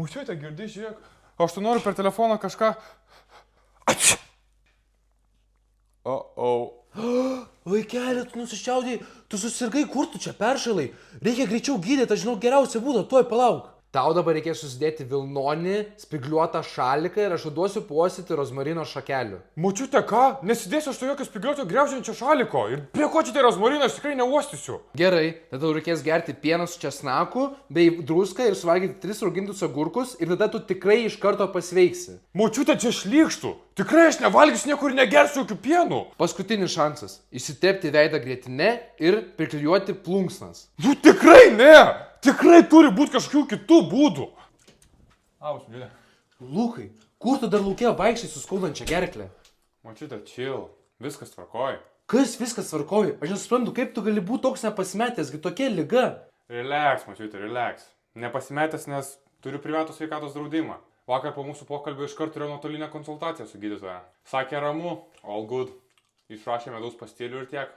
Močiute, girdi, žiūrėk, aš tu noriu per telefoną kažką... Vaikeli, tu nusiščiaudėjai, tu susirgai, kur tu čia peršalai? Reikia greičiau gydyti, aš žinau geriausią būdą, tuoj palauk. Tau dabar reikės susidėti vilnonį, spigliuotą šaliką ir aš duosiu puostyti rozmarino šakelių. Močiute, ką? Nesidėsiu aš to jokio spigliuoto griaužiančio šaliko. Ir prie ko čia tai rozmariną aš tikrai neuostysiu. Gerai, tada tau reikės gerti pieną su česnaku, bei druską ir suvalgyti 3 raugintus agurkus ir tada tu tikrai iš karto pasveiksi. Močiute, čia šlykštų. Tikrai aš nevalgysiu niekur ir negersiu jokių pienų. Paskutinis šansas - įsitepti veidą grietine ir priklijuoti plunksnas. Nu tikrai ne! Tikrai turi būti kažkokių kitų būdų. Aus, Julė. Lukai, kur tu dar laukėjo vaikščiai su skaudančia gerklė? Močiute, chill. Viskas tvarkoj. Kas viskas tvarkoja? Aš nesuprantu, kaip tu gali būti toks nepasimetęs, gi tokia liga. Relax, močiute, relax. Nepasimetęs, nes turiu privatų sveikatos draudimą. Vakar po mūsų pokalbio iškart turėjau nuotolinę konsultaciją su gydytoja. Sakė ramu, all good. Išrašė medaus pastilių ir tiek.